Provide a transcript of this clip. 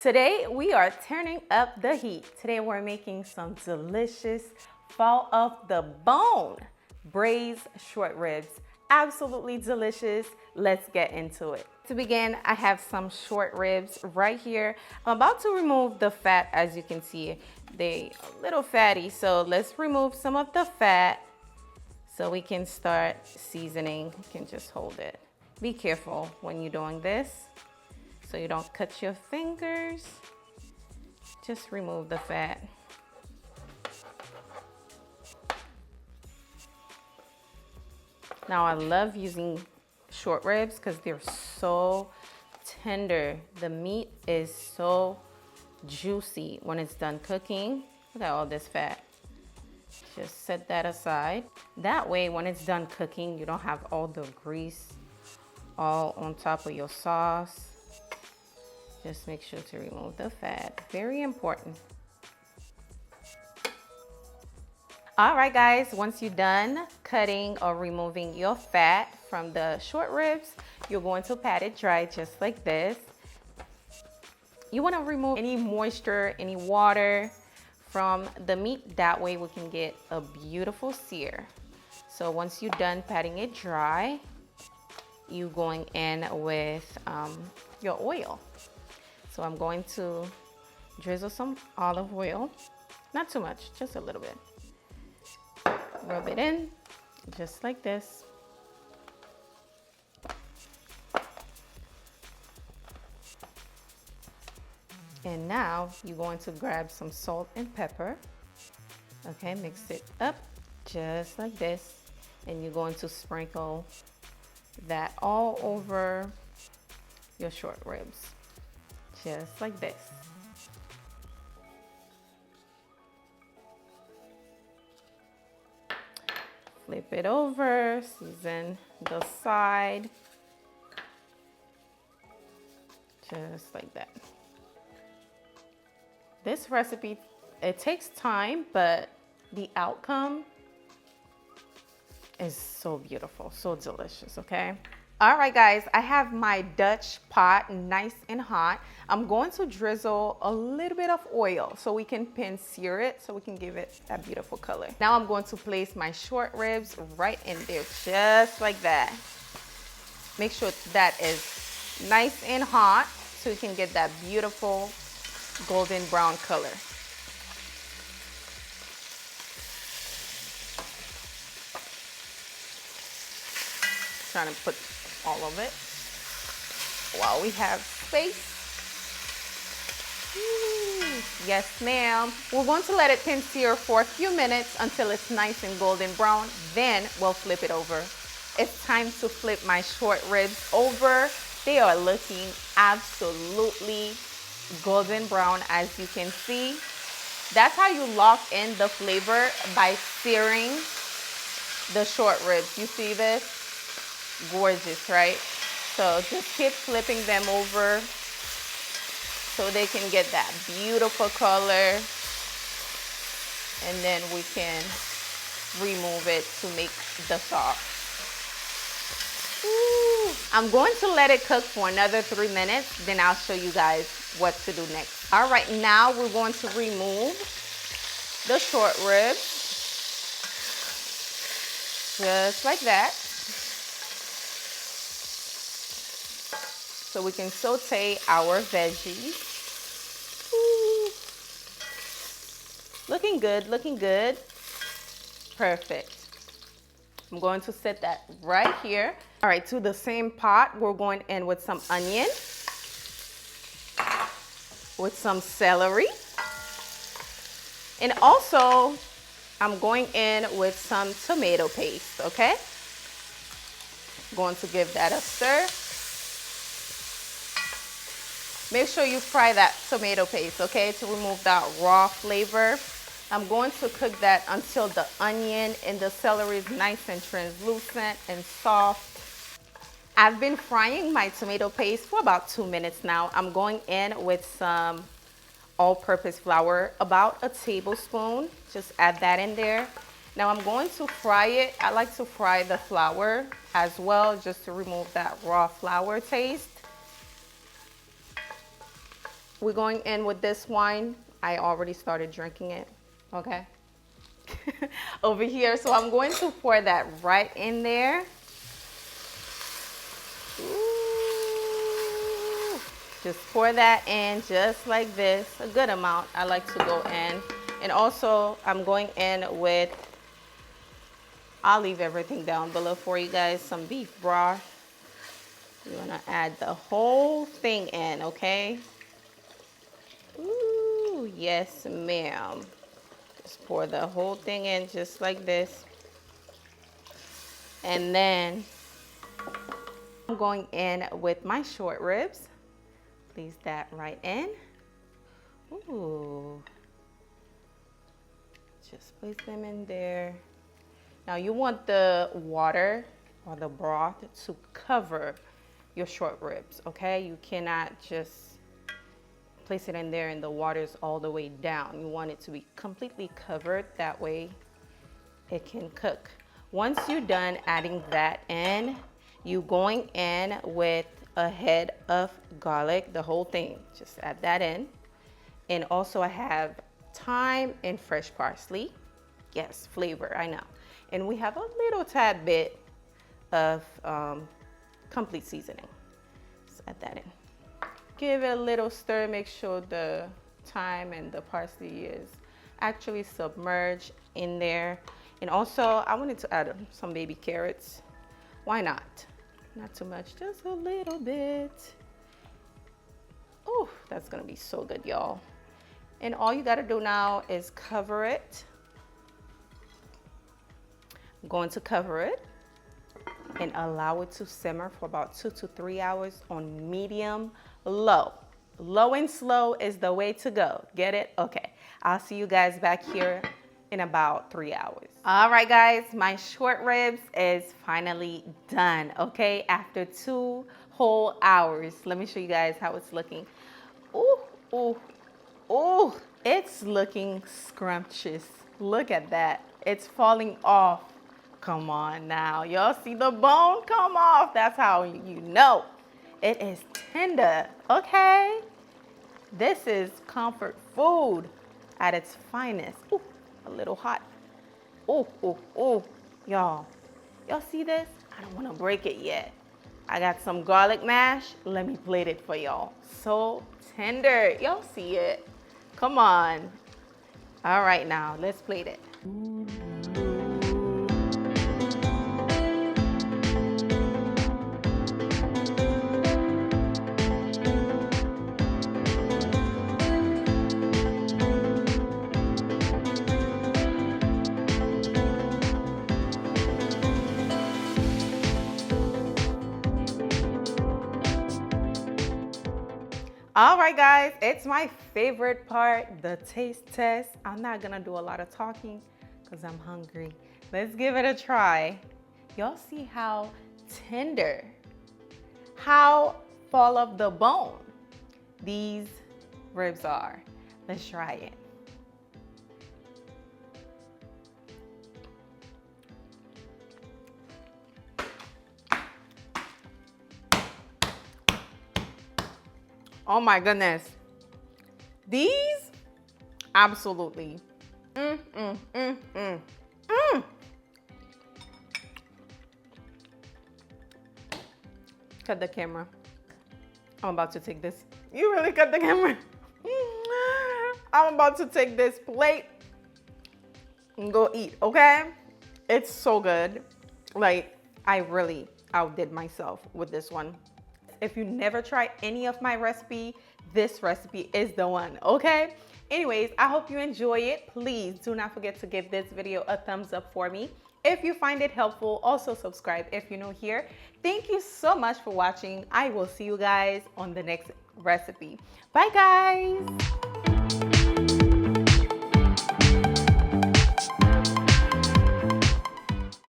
Today we are turning up the heat. Today we're making some delicious fall off the bone braised short ribs. Absolutely delicious. Let's get into it. To begin, I have some short ribs right here. I'm about to remove the fat. As you can see, they a little fatty, so let's remove some of the fat so we can start seasoning. You can just hold it. Be careful when you're doing this so you don't cut your fingers. Just remove the fat. Now I love using short ribs because they're so tender. The meat is so juicy when it's done cooking. Look at all this fat. Just set that aside. That way when it's done cooking, you don't have all the grease all on top of your sauce. Just make sure to remove the fat. Very important. All right, guys, once you're done cutting or removing your fat from the short ribs, you're going to pat it dry just like this. You want to remove any moisture, any water from the meat. That way we can get a beautiful sear. So once you're done patting it dry, you're going in with your oil. So I'm going to drizzle some olive oil, not too much, just a little bit. Rub it in, just like this. And now you're going to grab some salt and pepper. Okay, mix it up just like this. And you're going to sprinkle that all over your short ribs. Just like this. Flip it over, season the side. Just like that. This recipe, it takes time, but the outcome is so beautiful, so delicious, okay? All right, guys, I have my Dutch pot nice and hot. I'm going to drizzle a little bit of oil so we can sear it, so we can give it that beautiful color. Now I'm going to place my short ribs right in there, just like that. Make sure that is nice and hot so you can get that beautiful golden brown color. Trying to put all of it while we have space. Yes, ma'am. We're going to let it sear for a few minutes until it's nice and golden brown. Then we'll flip it over. It's time to flip my short ribs over. They are looking absolutely golden brown, as you can see. That's how you lock in the flavor, by searing the short ribs. You see this? Gorgeous, right? So just keep flipping them over so they can get that beautiful color, and then we can remove it to make the sauce. Ooh. I'm going to let it cook for another 3 minutes, then I'll show you guys what to do next. All right, now we're going to remove the short ribs, just like that. So we can saute our veggies. Ooh. Looking good, looking good. Perfect. I'm going to set that right here. All right, to the same pot, we're going in with some onion, with some celery. And also, I'm going in with some tomato paste, okay? Going to give that a stir. Make sure you fry that tomato paste, okay, to remove that raw flavor. I'm going to cook that until the onion and the celery is nice and translucent and soft. I've been frying my tomato paste for about 2 minutes now. I'm going in with some all-purpose flour, about a tablespoon. Just add that in there. Now I'm going to fry it. I like to fry the flour as well, just to remove that raw flour taste. we're going in with this wine. I already started drinking it, okay? Over here, so I'm going to pour that right in there. Ooh. Just pour that in just like this, a good amount. I like to go in. And also, I'm going in with, I'll leave everything down below for you guys, some beef broth. You wanna add the whole thing in, okay? Ooh, yes, ma'am. Just pour the whole thing in just like this. And then I'm going in with my short ribs. Place that right in. Ooh. Just place them in there. Now you want the water or the broth to cover your short ribs, okay? You cannot just place it in there and the water's all the way down. You want it to be completely covered. That way it can cook. Once you're done adding that in, you're going in with a head of garlic, the whole thing. Just add that in. And also I have thyme and fresh parsley. Yes, flavor, I know. And we have a little tad bit of complete seasoning. Just add that in. Give it a little stir, make sure the thyme and the parsley is actually submerged in there. And also, I wanted to add some baby carrots. Why not? Not too much, just a little bit. Oh, that's gonna be so good, y'all. And all you gotta do now is cover it. I'm going to cover it and allow it to simmer for about 2 to 3 hours on medium low. Low and slow is the way to go. Get it? Okay. I'll see you guys back here in about 3 hours. All right, guys, my short ribs is finally done, okay? After 2 whole hours. Let me show you guys how it's looking. Ooh, ooh, ooh, it's looking scrumptious. Look at that. It's falling off. Come on now. Y'all see the bone come off? That's how you know. It is tender, okay? This is comfort food at its finest. Ooh, a little hot. Ooh, ooh, ooh. Y'all see this? I don't want to break it yet. I got some garlic mash. Let me plate it for y'all. So tender. Y'all see it? Come on. All right, now let's plate it. All right, guys, it's my favorite part, the taste test. I'm not gonna do a lot of talking because I'm hungry. Let's give it a try. Y'all see how tender, how full of the bone these ribs are. Let's try it. Oh my goodness. These, absolutely. Cut the camera. I'm about to take this. You really cut the camera? I'm about to take this plate and go eat, okay? It's so good. Like, I really outdid myself with this one. If you never tried any of my recipe, this recipe is the one, okay? Anyways, I hope you enjoy it. Please do not forget to give this video a thumbs up for me. If you find it helpful, also subscribe if you're new here. Thank you so much for watching. I will see you guys on the next recipe. Bye, guys.